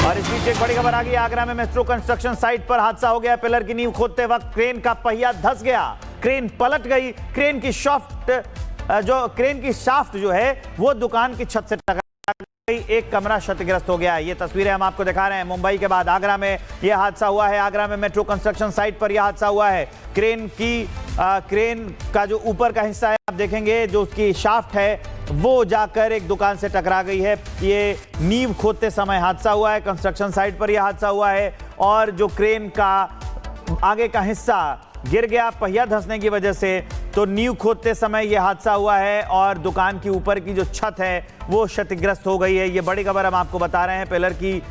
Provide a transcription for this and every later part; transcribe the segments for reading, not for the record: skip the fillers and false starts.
और इस बीच एक बड़ी खबर आ गई। आगरा में मेट्रो कंस्ट्रक्शन साइट पर हादसा हो गया। पिलर की नींव खोदते वक्त क्रेन का पहिया धंस गया, क्रेन पलट गई। क्रेन की शाफ्ट जो है वो दुकान की छत से टकरा गई। एक कमरा क्षतिग्रस्त हो गया। ये तस्वीरें हम आपको दिखा रहे हैं। मुंबई के बाद आगरा में यह हादसा हुआ है। आगरा में मेट्रो कंस्ट्रक्शन साइट पर यह हादसा हुआ है। क्रेन का जो ऊपर का हिस्सा है, आप देखेंगे जो उसकी शाफ्ट है वो जाकर एक दुकान से टकरा गई है। ये नींव खोदते समय हादसा हुआ है। कंस्ट्रक्शन साइट पर यह हादसा हुआ है और जो क्रेन का आगे का हिस्सा गिर गया पहिया धंसने की वजह से, तो नींव खोदते समय यह हादसा हुआ है और दुकान की ऊपर की जो छत है वो क्षतिग्रस्त हो गई है। ये बड़ी खबर हम आपको बता रहे हैं। पिलर की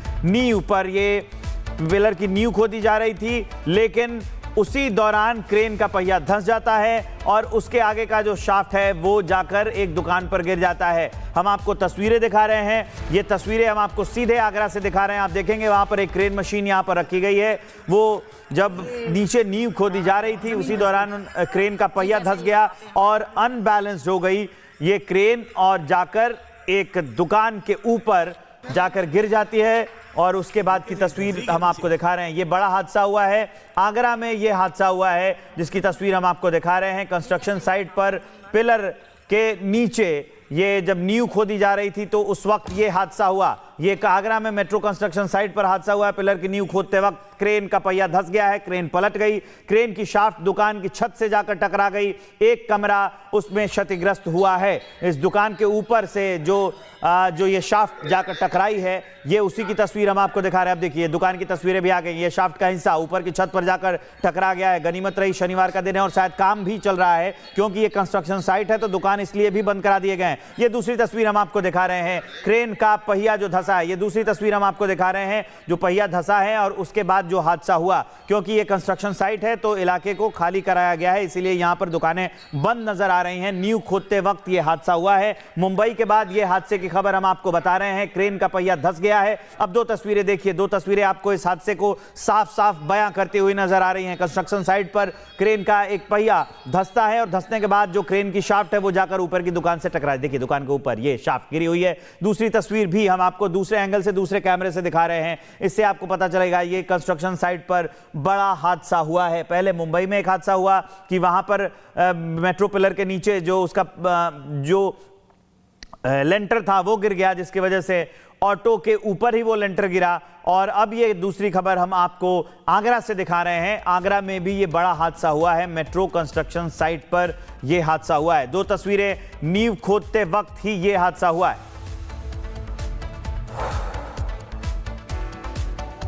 नींव खोदी जा रही थी, लेकिन उसी दौरान क्रेन का पहिया धंस जाता है और उसके आगे का जो शाफ्ट है वो जाकर एक दुकान पर गिर जाता है। हम आपको तस्वीरें दिखा रहे हैं। ये तस्वीरें हम आपको सीधे आगरा से दिखा रहे हैं। आप देखेंगे वहां पर एक क्रेन मशीन यहां पर रखी गई है। वो जब नीचे नींव खोदी जा रही थी उसी दौरान क्रेन का पहिया धंस गया और अनबैलेंस्ड हो गई ये क्रेन और जाकर एक दुकान के ऊपर जाकर गिर जाती है। और उसके बाद की तस्वीर हम आपको दिखा रहे हैं। ये बड़ा हादसा हुआ है। आगरा में ये हादसा हुआ है जिसकी तस्वीर हम आपको दिखा रहे हैं। कंस्ट्रक्शन साइट पर पिलर के नीचे ये जब नींव खोदी जा रही थी तो उस वक्त ये हादसा हुआ। ये आगरा में मेट्रो कंस्ट्रक्शन साइट पर हादसा हुआ है। पिलर की नींव खोदते वक्त क्रेन का पहिया धंस गया है, क्रेन पलट गई, क्रेन की शाफ्ट दुकान की छत से जाकर टकरा गई। एक कमरा उसमें क्षतिग्रस्त हुआ है। इस दुकान के ऊपर से जो ये शाफ्ट जाकर टकराई है, ये उसी की तस्वीर हम आपको दिखा रहे हैं। अब देखिए दुकान की तस्वीरें भी आ गई। ये शाफ्ट का हिस्सा ऊपर की छत पर जाकर टकरा गया है। गनीमत रही शनिवार का दिन है और शायद काम भी चल रहा है, क्योंकि ये कंस्ट्रक्शन साइट है तो दुकान इसलिए भी बंद करा दिए गए हैं। ये दूसरी तस्वीर हम आपको दिखा रहे हैं। क्रेन का पहिया जो धंसा है, ये दूसरी तस्वीर हम आपको दिखा रहे हैं। जो पहिया धंसा है और उसके बाद जो हादसा हुआ, क्योंकि ये कंस्ट्रक्शन साइट है तो इलाके को खाली कराया गया है, इसीलिए यहां पर दुकानें बंद नजर आ रही हैं। नींव खोदते वक्त ये हादसा हुआ है। मुंबई के बाद ये हादसे की खबर हम आपको बता रहे हैं। क्रेन का पहिया धंस गया है। अब दो तस्वीरें देखिए। दो तस्वीरें आपको इस हादसे को साफ साफ बयां करती हुई नजर आ रही हैं। कंस्ट्रक्शन साइट पर क्रेन का एक पहिया धंसता है और धंसने के बाद जो क्रेन की शाफ्ट है वो जाकर ऊपर की दुकान से टकरा है। देखिए दुकान के ऊपर ये शाफ्ट गिरी हुई है। दूसरी तस्वीर भी हम आपको दूसरे एंगल से, दूसरे कैमरे से दिखा रहे हैं। इससे आपको पता चलेगा ये कंस्ट्रक्शन साइट पर बड़ा हादसा हुआ है। पहले मुंबई में एक हादसा हुआ कि वहां पर मेट्रो पिलर के नीचे जो उसका जो लेंटर था वो गिर गया, जिसकी वजह से ऑटो के ऊपर ही वो लेंटर गिरा। और अब ये दूसरी खबर हम आपको आगरा से दिखा रहे हैं। आगरा में भी ये बड़ा हादसा हुआ है। मेट्रो कंस्ट्रक्शन साइट पर ये हादसा हुआ है। दो तस्वीरें, नींव खोदते वक्त ही ये हादसा हुआ है।